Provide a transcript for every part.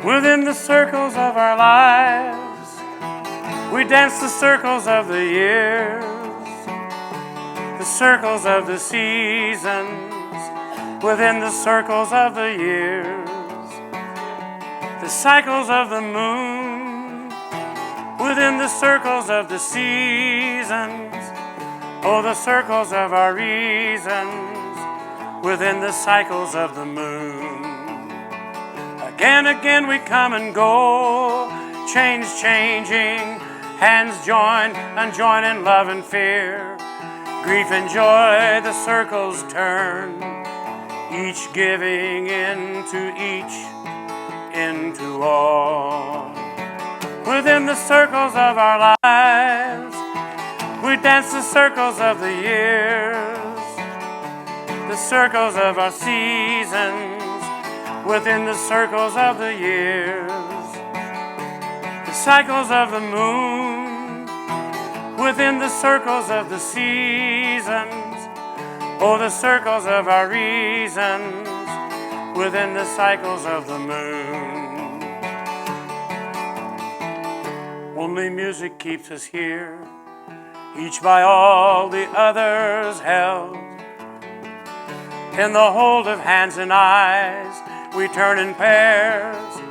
Within the circles of our lives, we dance the circles of the years, the circles of the seasons, within the circles of the years, the cycles of the moon, within the circles of the seasons, oh, the circles of our reasons, within the cycles of the moon. Again, again we come and go, change changing, hands join, unjoin in love and fear. Grief and joy, the circles turn, each giving into each, into all. Within the circles of our lives, we dance the circles of the years, the circles of our seasons, within the circles of the years, the cycles of the moon, within the circles of the seasons, oh, the circles of our reasons, within the cycles of the moon. Only music keeps us here, each by all the others held. In the hold of hands and eyes, we turn in pairs,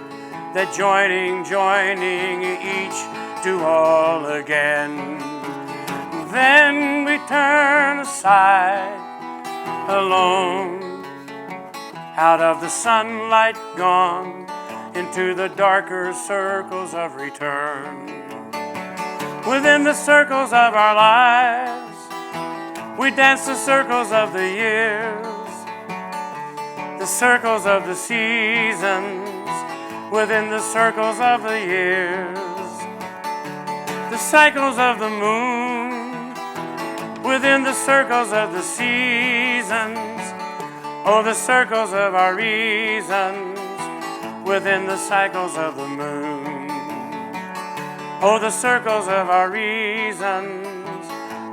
that joining each do all again. Then we turn aside, alone, out of the sunlight gone, into the darker circles of return. Within the circles of our lives, we dance the circles of the years, the circles of the seasons, within the circles of the years, the cycles of the moon, within the circles of the seasons, oh, the circles of our reasons, within the cycles of the moon, oh, the circles of our reasons,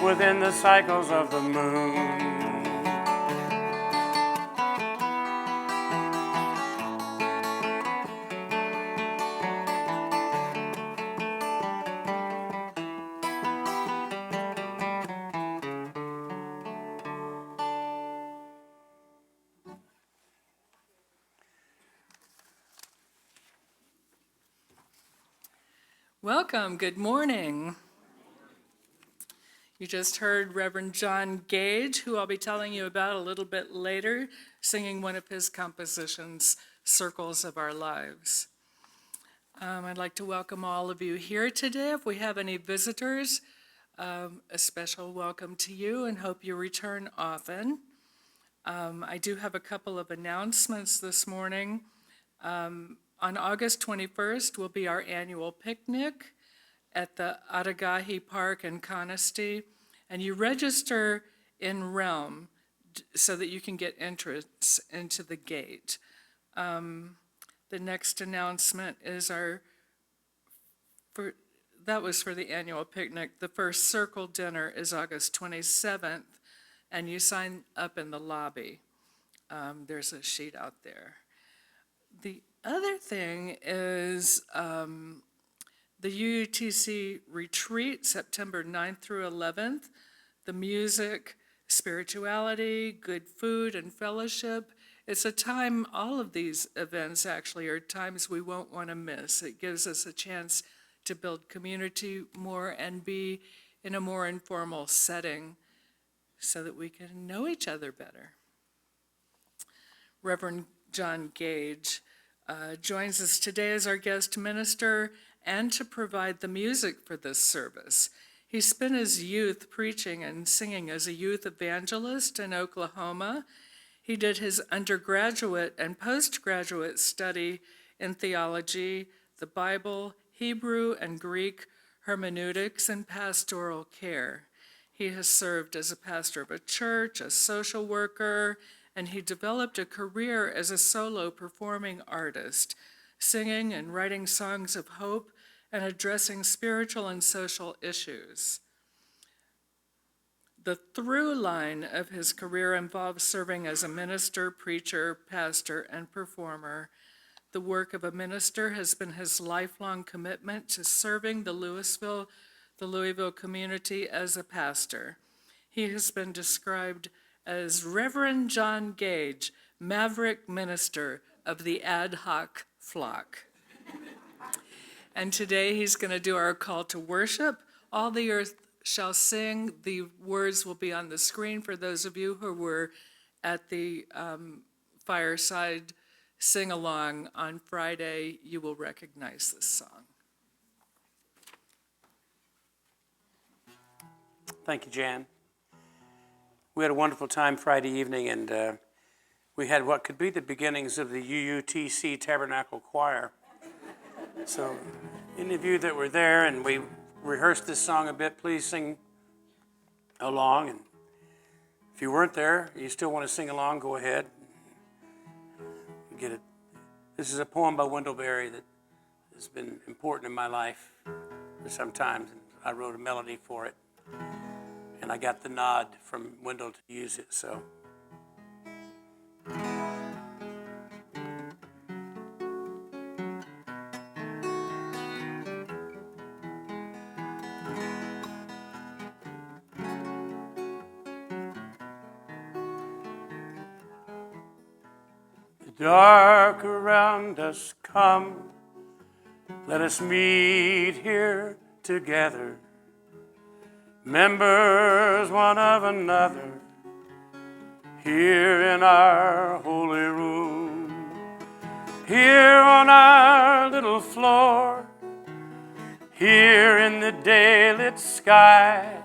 within the cycles of the moon. Welcome, good morning. You just heard Reverend John Gage, who I'll be telling you about a little bit later, singing one of his compositions, Circles of Our Lives. I'd like to welcome all of you here today. If we have any visitors, a special welcome to you and hope you return often. I do have a couple of announcements this morning. On August 21st will be our annual picnic at the Atagahi Park in Conisty, and you register in Realm so that you can get entrance into the gate. The next announcement is that was for the annual picnic. The first circle dinner is August 27th, and you sign up in the lobby. There's a sheet out there. The other thing is the UUTC retreat, September 9th through 11th, the music, spirituality, good food, and fellowship. It's a time, all of these events actually are times we won't want to miss. It gives us a chance to build community more and be in a more informal setting so that we can know each other better. Reverend John Gage joins us today as our guest minister and to provide the music for this service. He spent his youth preaching and singing as a youth evangelist in Oklahoma. He did his undergraduate and postgraduate study in theology, the Bible, Hebrew and Greek, hermeneutics, and pastoral care. He has served as a pastor of a church, a social worker, and he developed a career as a solo performing artist, singing and writing songs of hope and addressing spiritual and social issues. The through line of his career involves serving as a minister, preacher, pastor, and performer. The work of a minister has been his lifelong commitment to serving the Louisville community as a pastor. He has been described as Reverend John Gage, maverick minister of the ad hoc flock. And today he's going to do our call to worship. All the earth shall sing. The words will be on the screen for those of you who were at the fireside sing-along on Friday. You will recognize this song. Thank you, Jan. We had a wonderful time Friday evening, and we had what could be the beginnings of the UUTC Tabernacle Choir. So any of you that were there and we rehearsed this song a bit, please sing along. And if you weren't there, you still want to sing along, go ahead. Get it. This is a poem by Wendell Berry that has been important in my life for some time. I wrote a melody for it, and I got the nod from Wendell to use it, so. The dark around us come, let us meet here together, members one of another, here in our holy room, here on our little floor, here in the day-lit sky,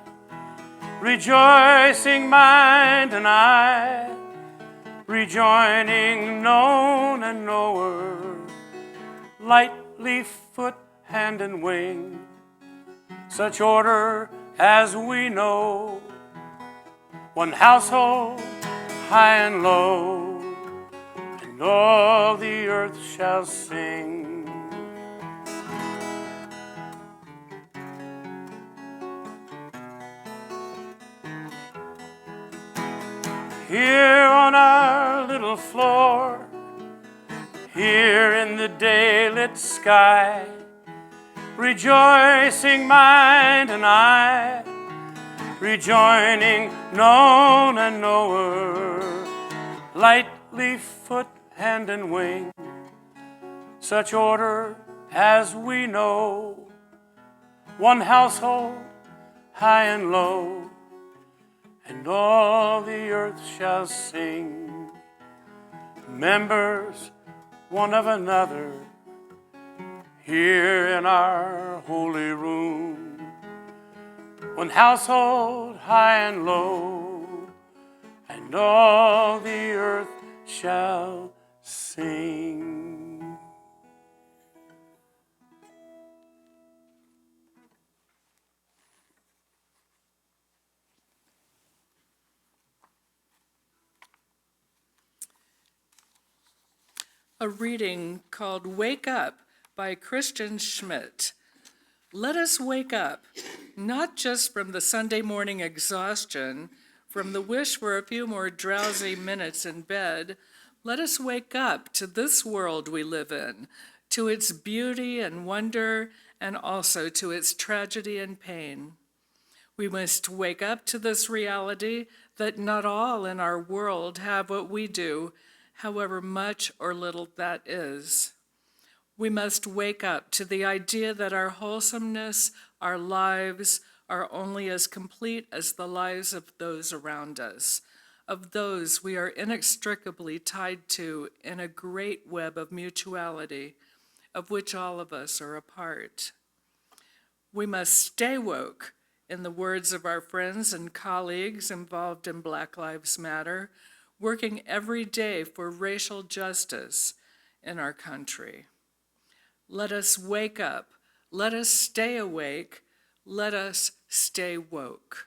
rejoicing mind and I, rejoining known and knower, lightly foot, hand, and wing, such order as we know, one household, high and low, and all the earth shall sing. Here on our little floor, here in the day-lit sky, rejoicing mind and I, rejoining known and knower, lightly foot, hand, and wing, such order as we know, one household, high and low, and all the earth shall sing, members one of another, here in our holy room. One household, high and low, and all the earth shall sing. A reading called Wake Up by Christian Schmidt. Let us wake up, not just from the Sunday morning exhaustion, from the wish for a few more drowsy minutes in bed. Let us wake up to this world we live in, to its beauty and wonder, and also to its tragedy and pain. We must wake up to this reality that not all in our world have what we do, however much or little that is. We must wake up to the idea that our wholesomeness, our lives, are only as complete as the lives of those around us, of those we are inextricably tied to in a great web of mutuality, of which all of us are a part. We must stay woke, in the words of our friends and colleagues involved in Black Lives Matter, working every day for racial justice in our country. Let us wake up. Let us stay awake. Let us stay woke.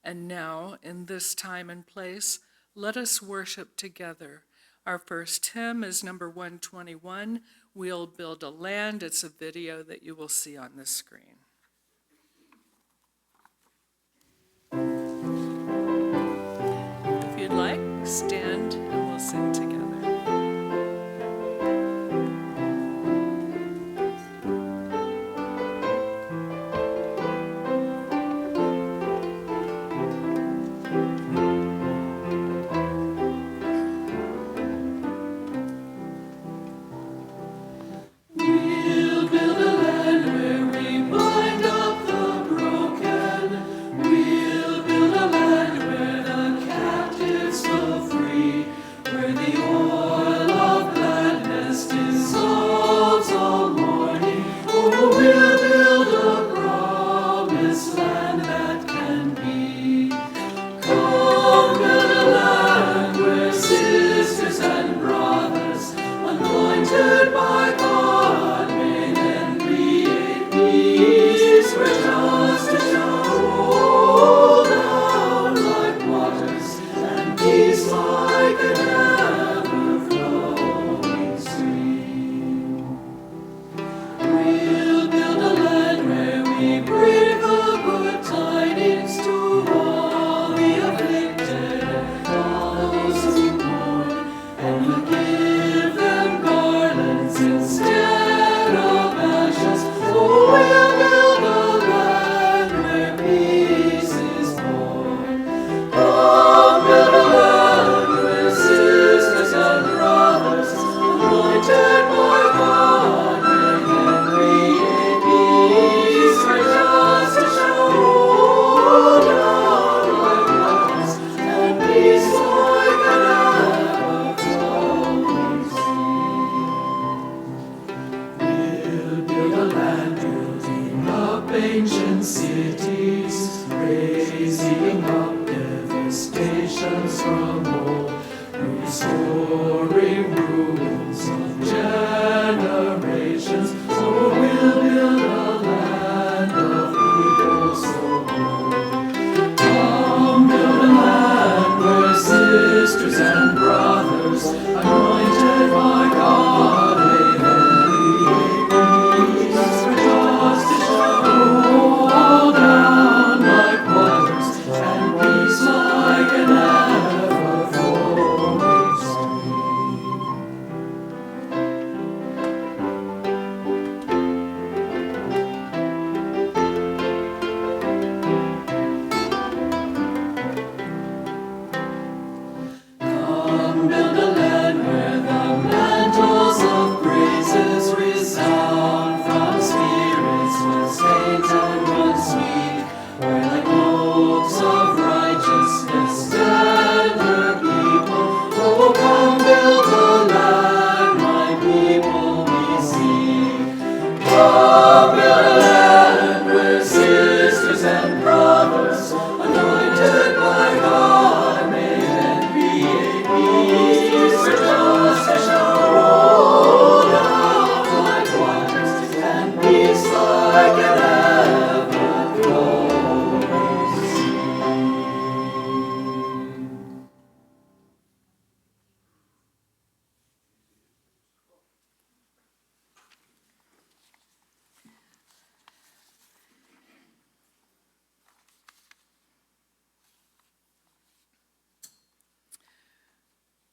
And now, in this time and place, let us worship together. Our first hymn is number 121, We'll Build a Land. It's a video that you will see on the screen. If you'd like, stand and we'll sing together.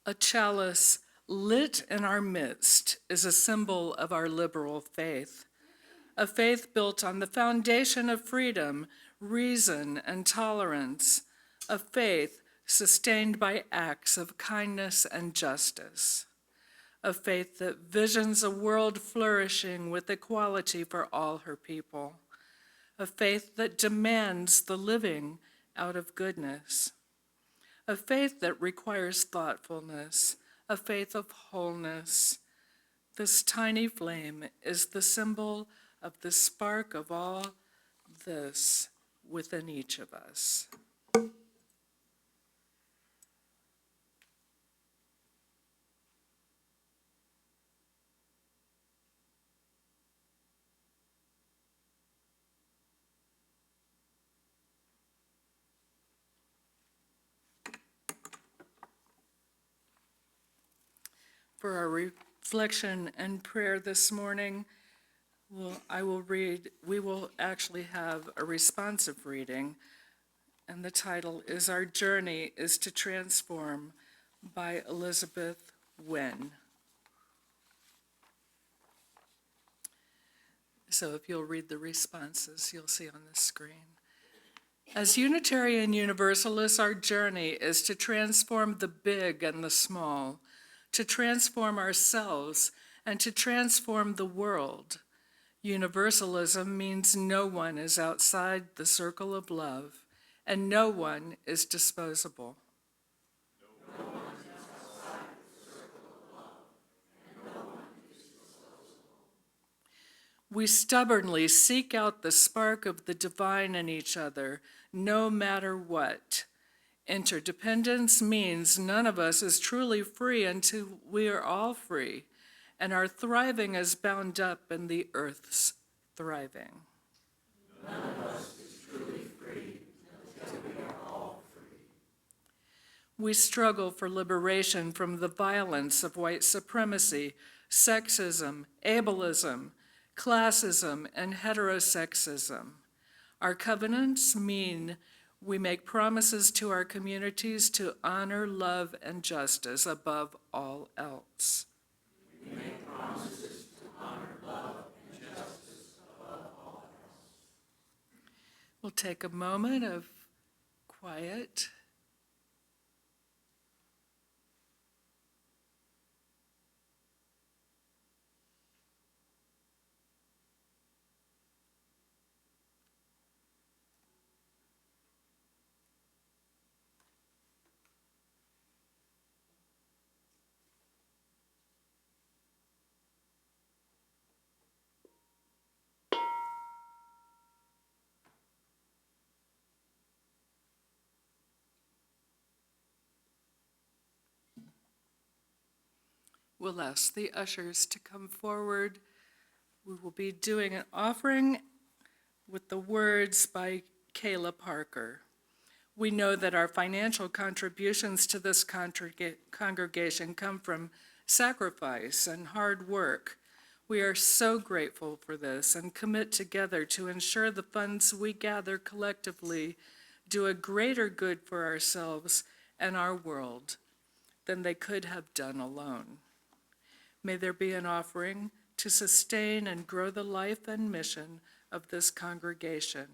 A chalice lit in our midst is a symbol of our liberal faith, a faith built on the foundation of freedom, reason, and tolerance, a faith sustained by acts of kindness and justice, a faith that visions a world flourishing with equality for all her people, a faith that demands the living out of goodness, a faith that requires thoughtfulness, a faith of wholeness. This tiny flame is the symbol of the spark of all this within each of us. For our reflection and prayer this morning, we will actually have a responsive reading, and the title is Our Journey is to Transform by Elizabeth Wynn. So if you'll read the responses, you'll see on the screen. As Unitarian Universalists, our journey is to transform the big and the small, to transform ourselves, and to transform the world. Universalism means no one is outside the circle of love, and no one is disposable. No one is outside the circle of love, and no one is disposable. We stubbornly seek out the spark of the divine in each other, no matter what. Interdependence means none of us is truly free until we are all free, and our thriving is bound up in the earth's thriving. None of us is truly free until we are all free. We struggle for liberation from the violence of white supremacy, sexism, ableism, classism, and heterosexism. Our covenants mean we make promises to our communities to honor, love, and justice above all else. We make promises to honor, love, and justice above all else. We'll take a moment of quiet. We'll ask the ushers to come forward. We will be doing an offering with the words by Kayla Parker. We know that our financial contributions to this congregation come from sacrifice and hard work. We are so grateful for this and commit together to ensure the funds we gather collectively do a greater good for ourselves and our world than they could have done alone. May there be an offering to sustain and grow the life and mission of this congregation.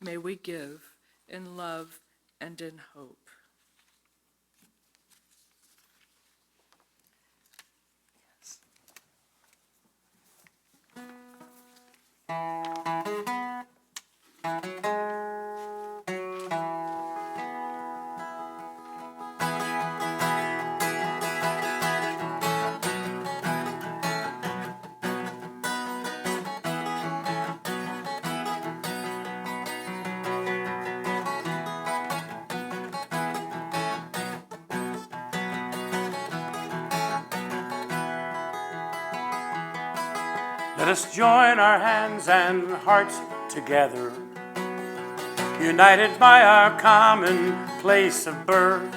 May we give in love and in hope. Let us join our hands and hearts together, united by our common place of birth.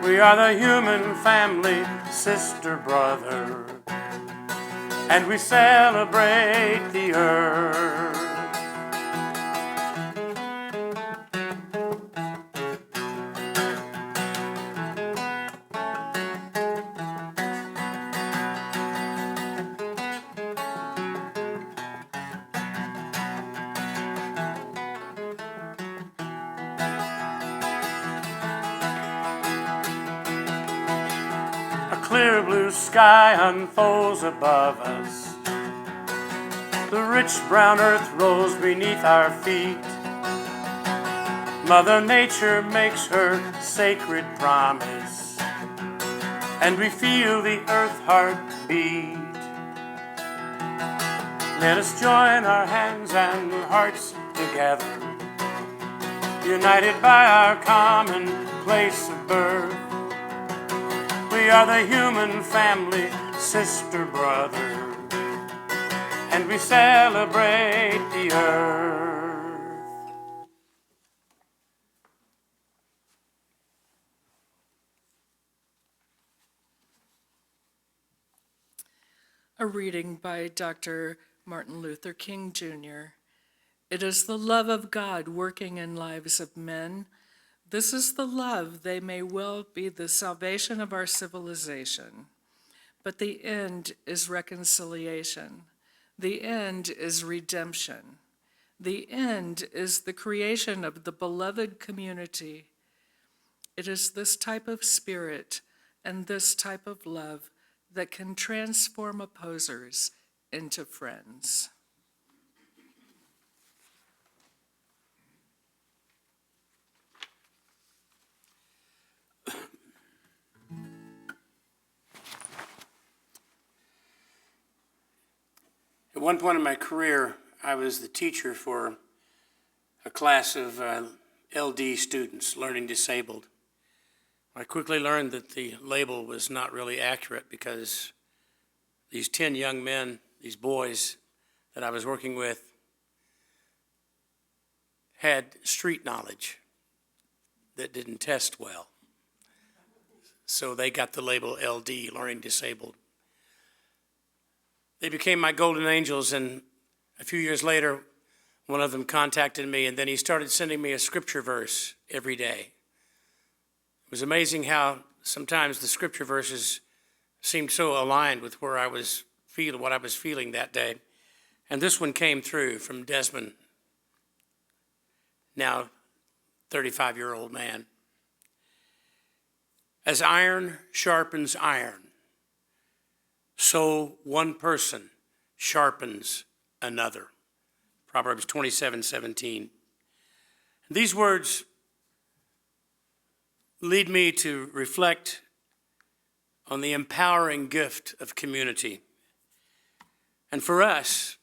We are the human family, sister, brother, and we celebrate the earth. clear blue sky unfolds above us. The rich brown earth rolls beneath our feet. Mother Nature makes her sacred promise, and we feel the earth heart beat. Let us join our hands and hearts together, united by our common place of birth. We are the human family, sister, brother, and we celebrate the earth. A reading by Dr. Martin Luther King, Jr. It is the love of God working in lives of men. This is the love they may well be the salvation of our civilization. But the end is reconciliation. The end is redemption. The end is the creation of the beloved community. It is this type of spirit and this type of love that can transform opposers into friends. At one point in my career, I was the teacher for a class of LD students, learning disabled. I quickly learned that the label was not really accurate because these 10 young men, these boys that I was working with, had street knowledge that didn't test well. So they got the label LD, learning disabled. They became my golden angels, and a few years later, one of them contacted me, and then he started sending me a scripture verse every day. It was amazing how sometimes the scripture verses seemed so aligned with where I was feeling, what I was feeling that day. And this one came through from Desmond, now 35-year-old man. As iron sharpens iron, so one person sharpens another. Proverbs 27:17. These words lead me to reflect on the empowering gift of community. And for us,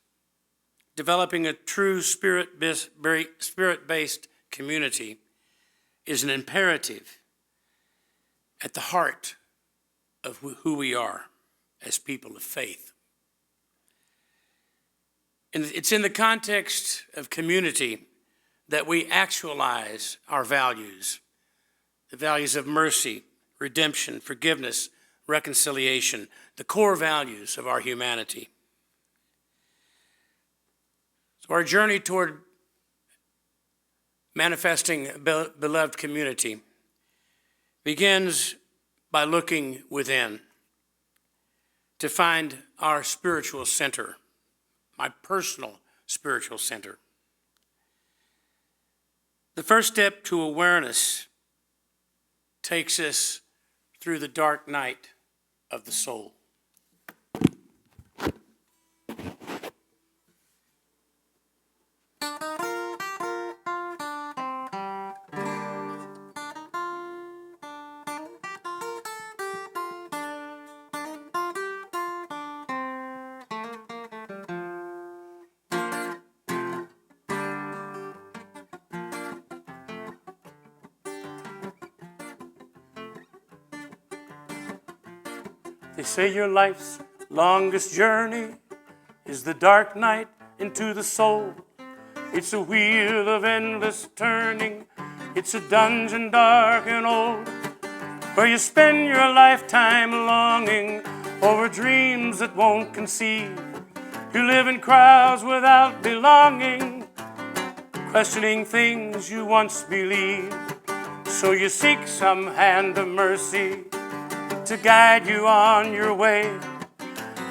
developing a true spirit-based community is an imperative at the heart of who we are as people of faith. And it's in the context of community that we actualize our values, the values of mercy, redemption, forgiveness, reconciliation, the core values of our humanity. So our journey toward manifesting a beloved community begins by looking within to find our spiritual center, my personal spiritual center. The first step to awareness takes us through the dark night of the soul. They say your life's longest journey is the dark night into the soul. It's a wheel of endless turning. It's a dungeon dark and old, where you spend your lifetime longing over dreams that won't conceive. You live in crowds without belonging, questioning things you once believed. So you seek some hand of mercy to guide you on your way,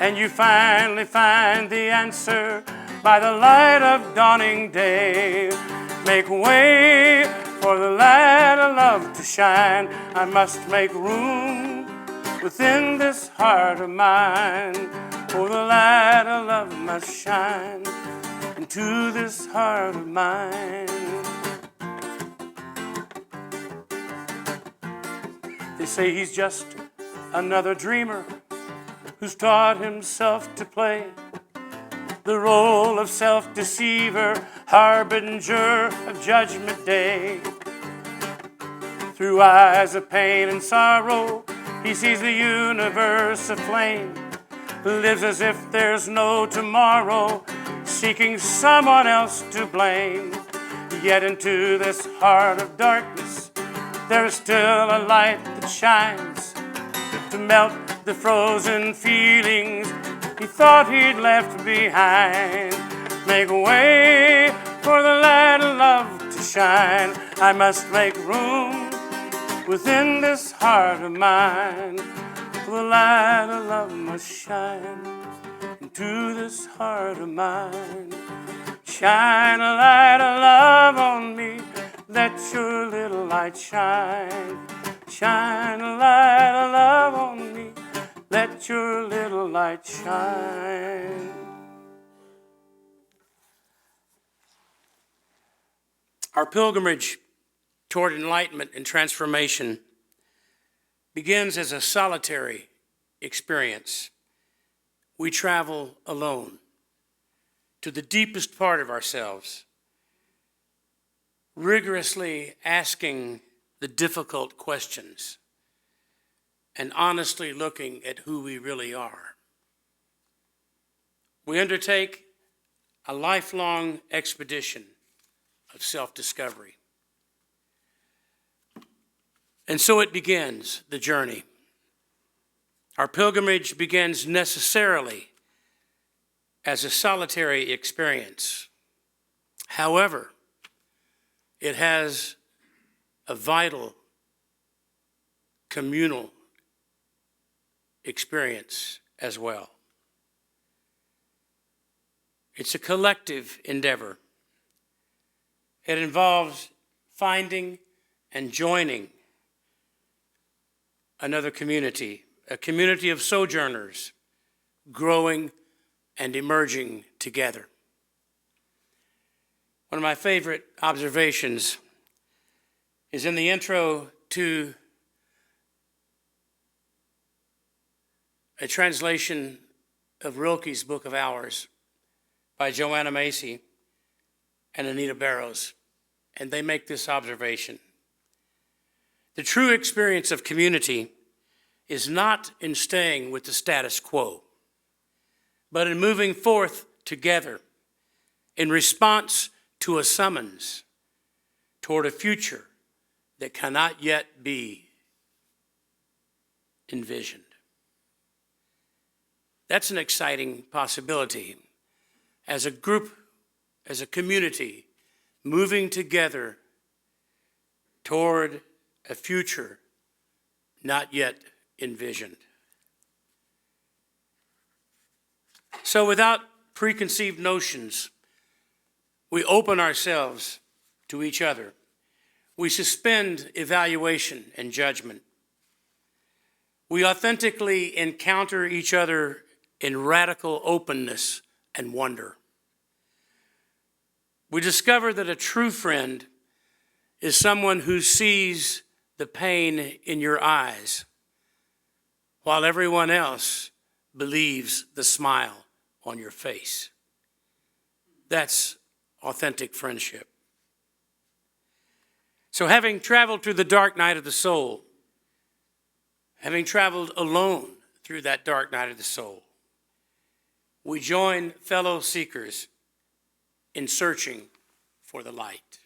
and you finally find the answer by the light of dawning day. Make way for the light of love to shine. I must make room within this heart of mine. Oh, the light of love must shine into this heart of mine. They say he's just another dreamer who's taught himself to play the role of self-deceiver, harbinger of judgment day. Through eyes of pain and sorrow, he sees the universe aflame, lives as if there's no tomorrow, seeking someone else to blame. Yet into this heart of darkness, there is still a light that shines to melt the frozen feelings he thought he'd left behind. Make way for the light of love to shine. I must make room within this heart of mine. The light of love must shine into this heart of mine. Shine a light of love on me. Let your little light shine. Shine a light of love on me. Let your little light shine. Our pilgrimage toward enlightenment and transformation begins as a solitary experience. We travel alone to the deepest part of ourselves, rigorously asking the difficult questions and honestly looking at who we really are. We undertake a lifelong expedition of self-discovery. And so it begins, the journey. Our pilgrimage begins necessarily as a solitary experience. However, it has a vital communal experience as well. It's a collective endeavor. It involves finding and joining another community, a community of sojourners, growing and emerging together. One of my favorite observations is in the intro to a translation of Rilke's Book of Hours by Joanna Macy and Anita Barrows, and they make this observation. The true experience of community is not in staying with the status quo, but in moving forth together in response to a summons toward a future that cannot yet be envisioned. That's an exciting possibility. As a group, as a community, moving together toward a future not yet envisioned. So without preconceived notions, we open ourselves to each other. We suspend evaluation and judgment. We authentically encounter each other in radical openness and wonder. We discover that a true friend is someone who sees the pain in your eyes, while everyone else believes the smile on your face. That's authentic friendship. So having traveled through the dark night of the soul, having traveled alone through that dark night of the soul, we join fellow seekers in searching for the light.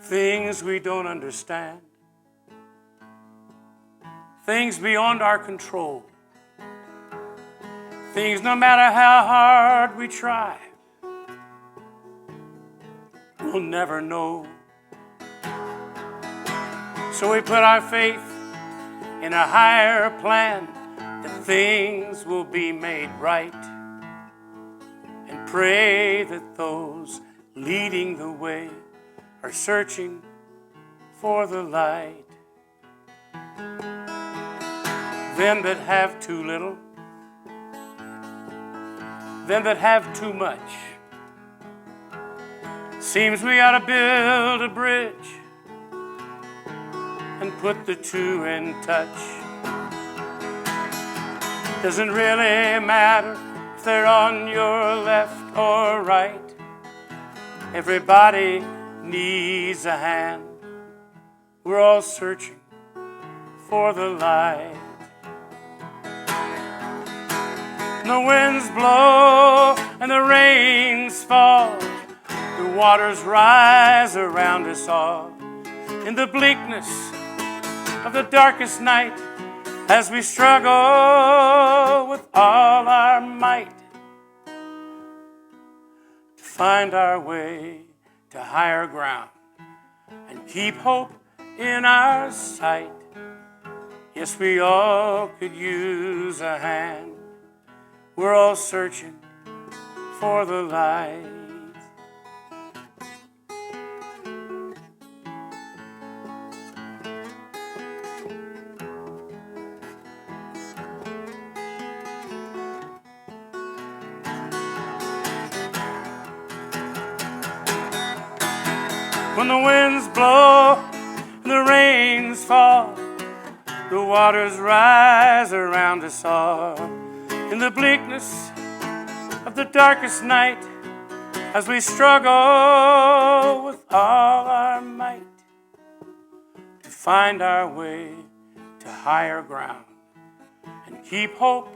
Things we don't understand, things beyond our control, things no matter how hard we try, we'll never know. So we put our faith in a higher plan that things will be made right, and pray that those leading the way are searching for the light. Them that have too little, them that have too much, seems we ought to build a bridge and put the two in touch. Doesn't really matter if they're on your left or right. Everybody needs a hand. We're all searching for the light. The winds blow and the rains fall, the waters rise around us all. In the bleakness of the darkest night, as we struggle with all our might to find our way to higher ground and keep hope in our sight. Yes, we all could use a hand. We're all searching for the light. When the winds blow and the rains fall, the waters rise around us all. In the bleakness of the darkest night, as we struggle with all our might to find our way to higher ground and keep hope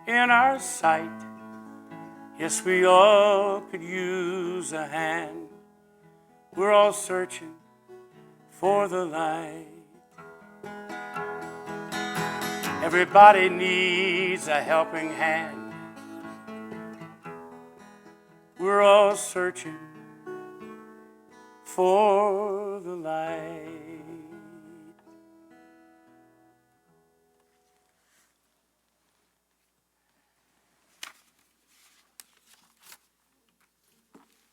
in our sight. Yes, we all could use a hand. We're all searching for the light. Everybody needs a helping hand. We're all searching for the light.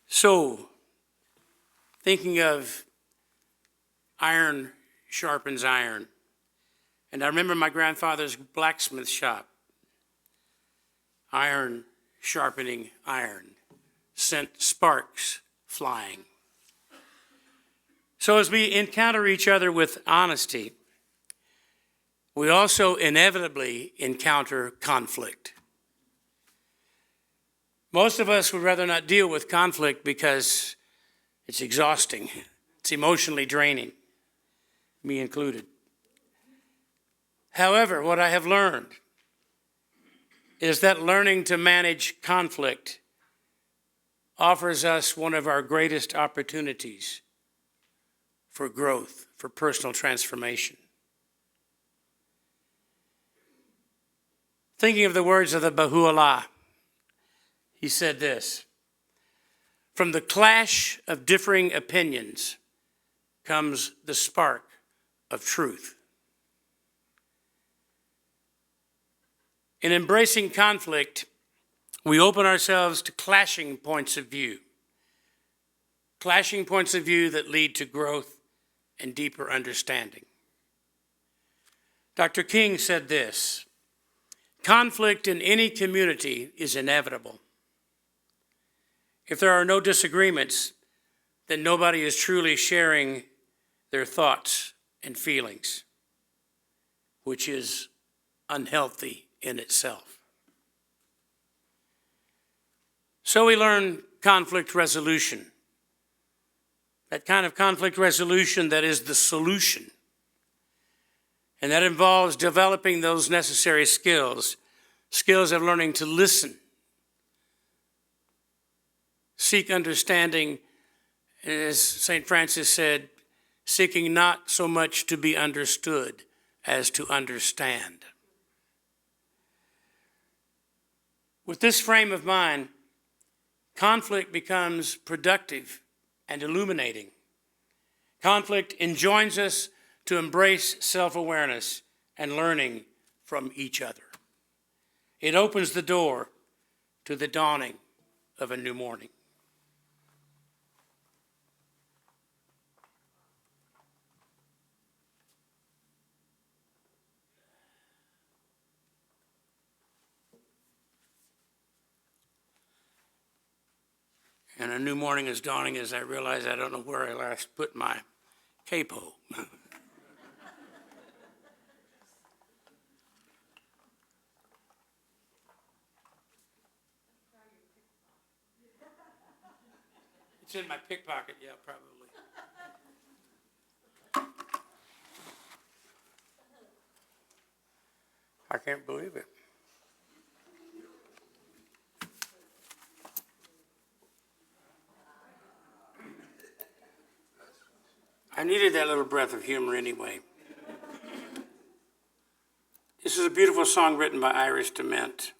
So, thinking of iron sharpens iron. And I remember my grandfather's blacksmith shop. Iron sharpening iron sent sparks flying. So as we encounter each other with honesty, we also inevitably encounter conflict. Most of us would rather not deal with conflict because it's exhausting. It's emotionally draining, me included. However, what I have learned is that learning to manage conflict offers us one of our greatest opportunities for growth, for personal transformation. Thinking of the words of the Baha'u'llah, he said this: from the clash of differing opinions comes the spark of truth. In embracing conflict, we open ourselves to clashing points of view that lead to growth and deeper understanding. Dr. King said this: conflict in any community is inevitable. If there are no disagreements, then nobody is truly sharing their thoughts and feelings, which is unhealthy in itself. So we learn conflict resolution, that kind of conflict resolution that is the solution. And that involves developing those necessary skills of learning to listen, seek understanding, and as St. Francis said, seeking not so much to be understood as to understand. With this frame of mind, conflict becomes productive and illuminating. Conflict enjoins us to embrace self-awareness and learning from each other. It opens the door to the dawning of a new morning. And a new morning is dawning as I realize I don't know where I last put my capo. It's in my pickpocket, yeah, probably. I can't believe it. I needed that little breath of humor anyway. This is a beautiful song written by Iris DeMent.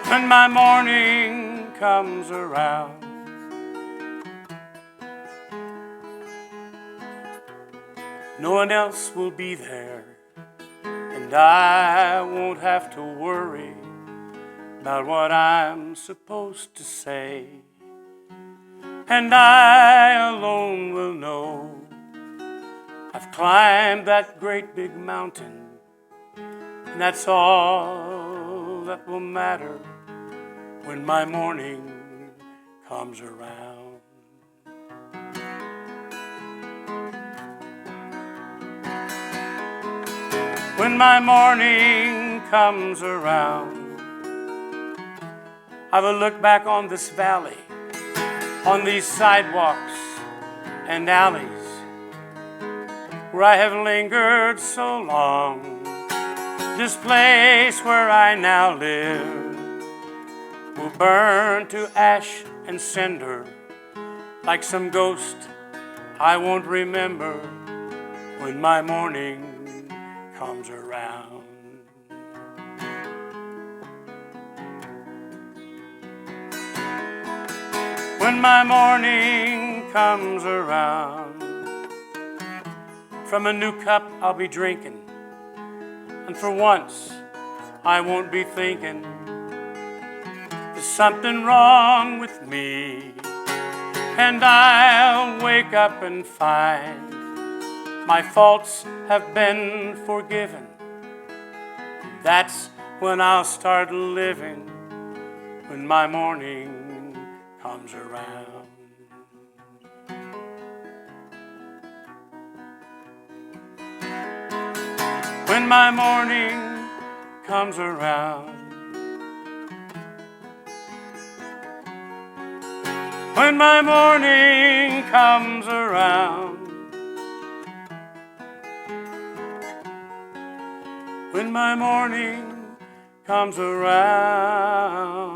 When my morning comes around, no one else will be there, and I won't have to worry about what I'm supposed to say. And I alone will know I've climbed that great big mountain, and that's all that will matter when my morning comes around. When my morning comes around, I will look back on this valley, on these sidewalks and alleys where I have lingered so long. This place where I now live will burn to ash and cinder like some ghost I won't remember when my morning comes around. When my morning comes around, from a new cup I'll be drinking, and for once I won't be thinking there's something wrong with me. And I'll wake up and find my faults have been forgiven. That's when I'll start living, when my morning comes around. When my morning comes around, when my morning comes around, when my morning comes around.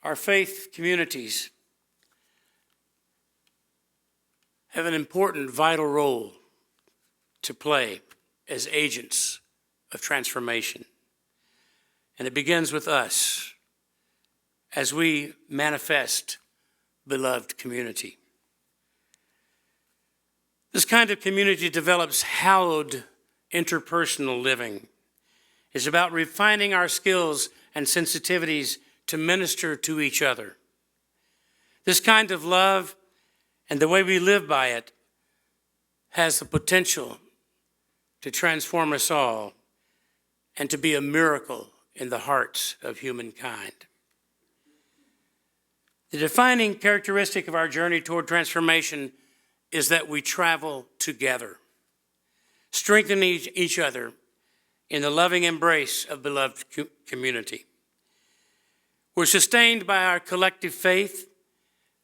Our faith communities have an important, vital role to play as agents of transformation. And it begins with us as we manifest beloved community. This kind of community develops hallowed interpersonal living. It's about refining our skills and sensitivities to minister to each other. This kind of love and the way we live by it has the potential to transform us all and to be a miracle in the hearts of humankind. The defining characteristic of our journey toward transformation is that we travel together, strengthening each other in the loving embrace of beloved community. We're sustained by our collective faith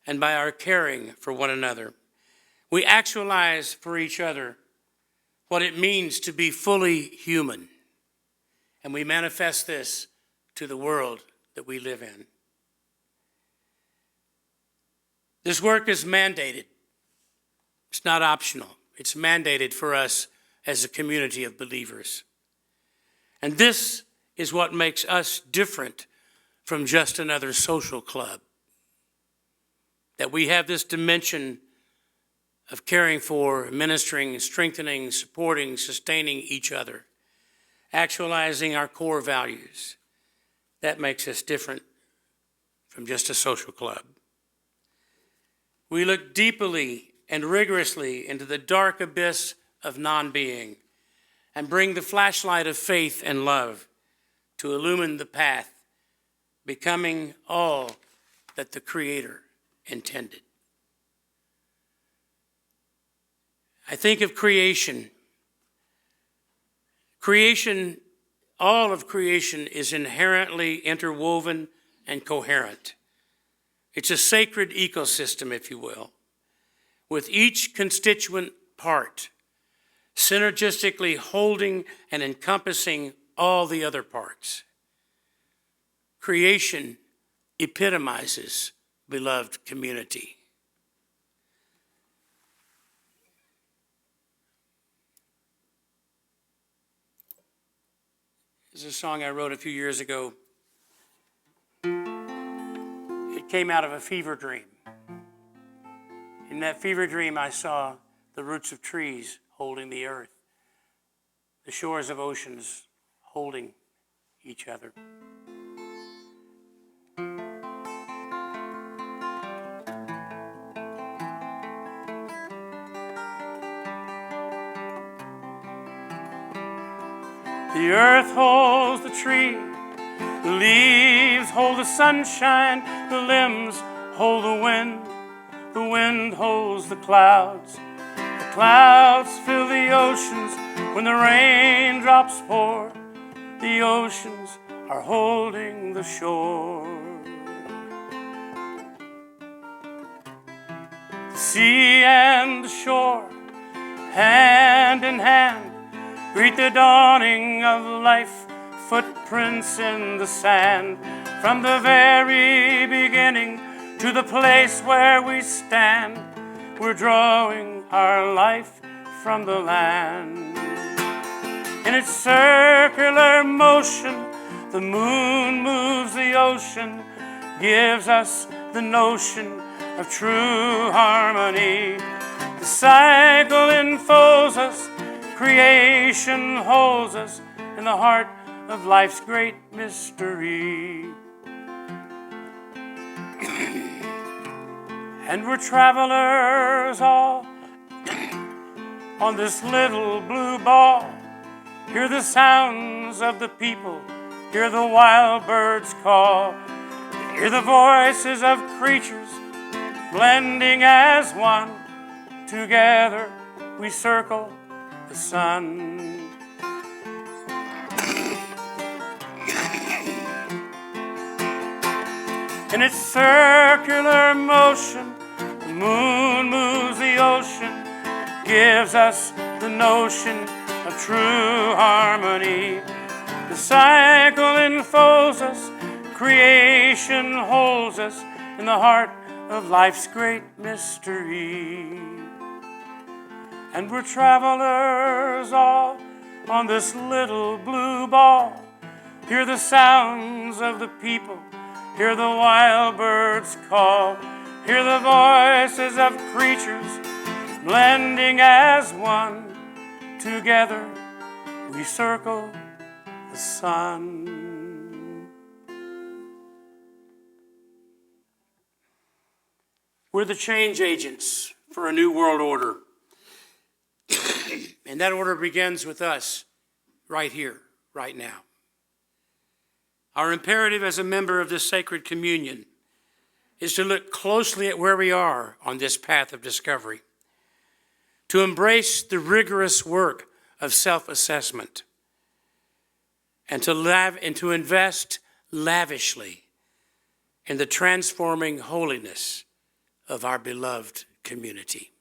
and by our caring for one another. We actualize for each other what it means to be fully human, and we manifest this to the world that we live in. This work is mandated. It's not optional. It's mandated for us as a community of believers. And this is what makes us different from just another social club. That we have this dimension of caring for, ministering, strengthening, supporting, sustaining each other, actualizing our core values. That makes us different from just a social club. We look deeply and rigorously into the dark abyss of non-being and bring the flashlight of faith and love to illumine the path, becoming all that the Creator intended. I think of creation. Creation, all of creation is inherently interwoven and coherent. It's a sacred ecosystem, if you will, with each constituent part synergistically holding and encompassing all the other parts. Creation epitomizes beloved community. This is a song I wrote a few years ago. It came out of a fever dream. In that fever dream, I saw the roots of trees holding the earth, the shores of oceans holding each other. The earth holds the tree, the leaves hold the sunshine, the limbs hold the wind holds the clouds fill the oceans when the raindrops pour, the oceans are holding the shore. The sea and the shore, hand in hand, greet the dawning of life, footprints in the sand. From the very beginning to the place where we stand, we're drawing our life from the land. In its circular motion, the moon moves the ocean, gives us the notion of true harmony. The cycle enfolds us, creation holds us in the heart of life's great mystery. And we're travelers all on this little blue ball. Hear the sounds of the people, hear the wild birds call, hear the voices of creatures blending as one. Together we circle the sun. In its circular motion, the moon moves the ocean, gives us the notion of true harmony. The cycle enfolds us, creation holds us in the heart of life's great mystery. And we're travelers all on this little blue ball. Hear the sounds of the people, hear the wild birds call, hear the voices of creatures blending as one. Together we circle the sun. We're the change agents for a new world order. And that order begins with us right here, right now. Our imperative as a member of this sacred communion is to look closely at where we are on this path of discovery to embrace the rigorous work of self-assessment, and to invest lavishly in the transforming holiness of our beloved community.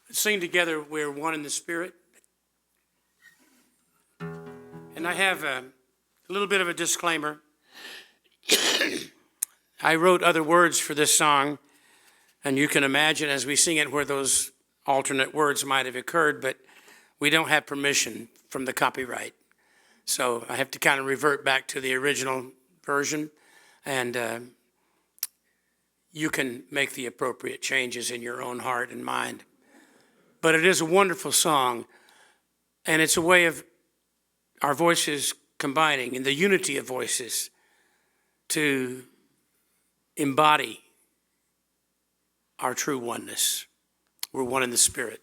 Let's sing together, "We're One in the Spirit." And I have a little bit of a disclaimer. I wrote other words for this song, and you can imagine as we sing it where those alternate words might have occurred, but we don't have permission from the copyright. So I have to kind of revert back to the original version, and you can make the appropriate changes in your own heart and mind. But it is a wonderful song, and it's a way of our voices combining in the unity of voices to embody our true oneness. We're one in the Spirit.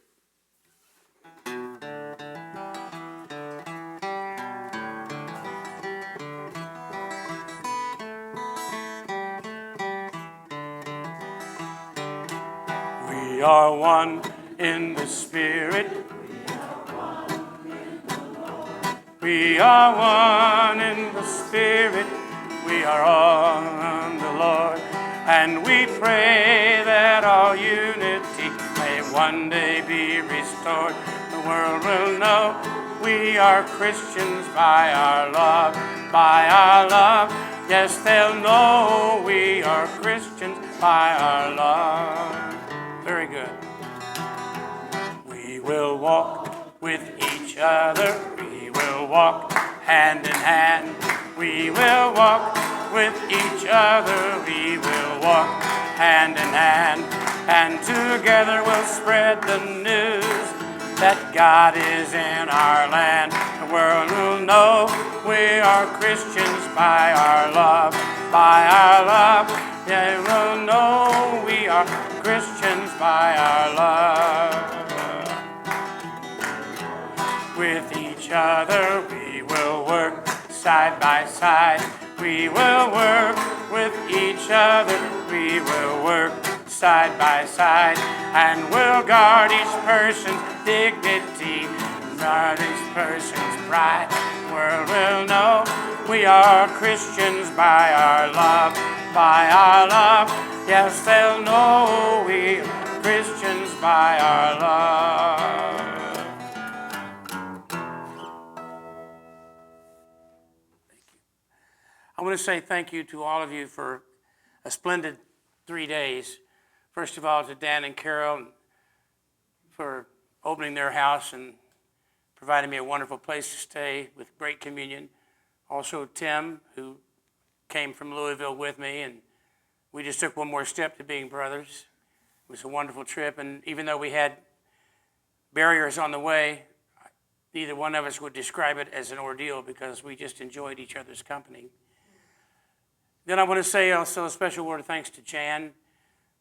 We are one in the Spirit. We are one in the Spirit. We are on the Lord. And we pray that all unity may one day be restored. The world will know we are Christians by our love, by our love. Yes, they'll know we are Christians by our love. Very good. We will walk with each other. We will walk hand in hand. We will walk with each other. We will walk hand in hand. And together we'll spread the news that God is in our land. The world will know we are Christians by our love, by our love. They will know we are Christians by our love. With each other we will work side by side. We will work with each other. We will work side by side. And we'll guard each person's dignity, guard each person's pride. The world will know we are Christians by our love, by our love. Yes, they'll know we are Christians by our love. I want to say thank you to all of you for a splendid 3 days. First of all, to Dan and Carol for opening their house and providing me a wonderful place to stay with great communion. Also Tim, who came from Louisville with me, and we just took one more step to being brothers. It was a wonderful trip, and even though we had barriers on the way, neither one of us would describe it as an ordeal because we just enjoyed each other's company. Then I want to say also a special word of thanks to Jan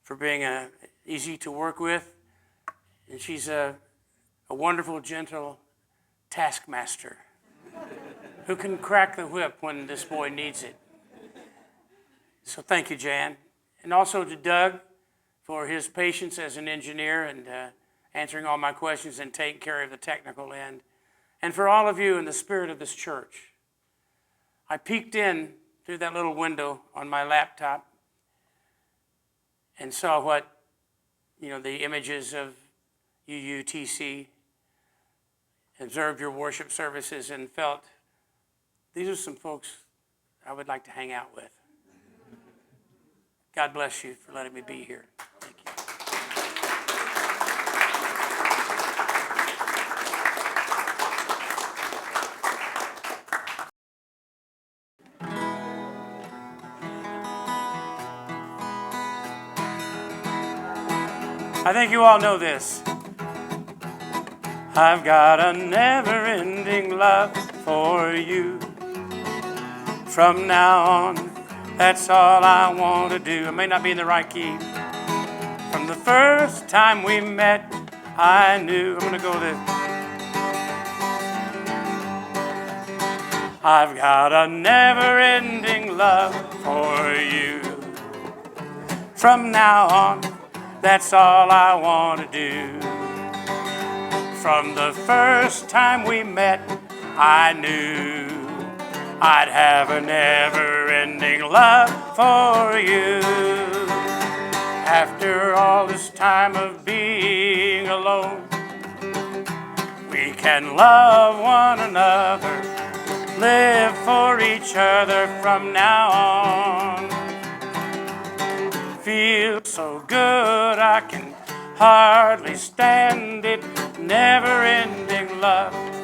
for being easy to work with. And she's a wonderful, gentle taskmaster who can crack the whip when this boy needs it. So thank you, Jan. And also to Doug for his patience as an engineer and answering all my questions and taking care of the technical end. And for all of you in the spirit of this church. I peeked in through that little window on my laptop and saw what, the images of UUTC, observed your worship services and felt these are some folks I would like to hang out with. God bless you for letting me be here. Thank you. I think you all know this. I've got a never-ending love for you. From now on, that's all I want to do. I may not be in the right key. From the first time we met, I knew. I'm going to go this. I've got a never-ending love for you. From now on, That's all I want to do. From the first time we met, I knew I'd have a never-ending love for you. After all this time of being alone, we can love one another, live for each other from now on. Feels so good I can hardly stand it, never-ending love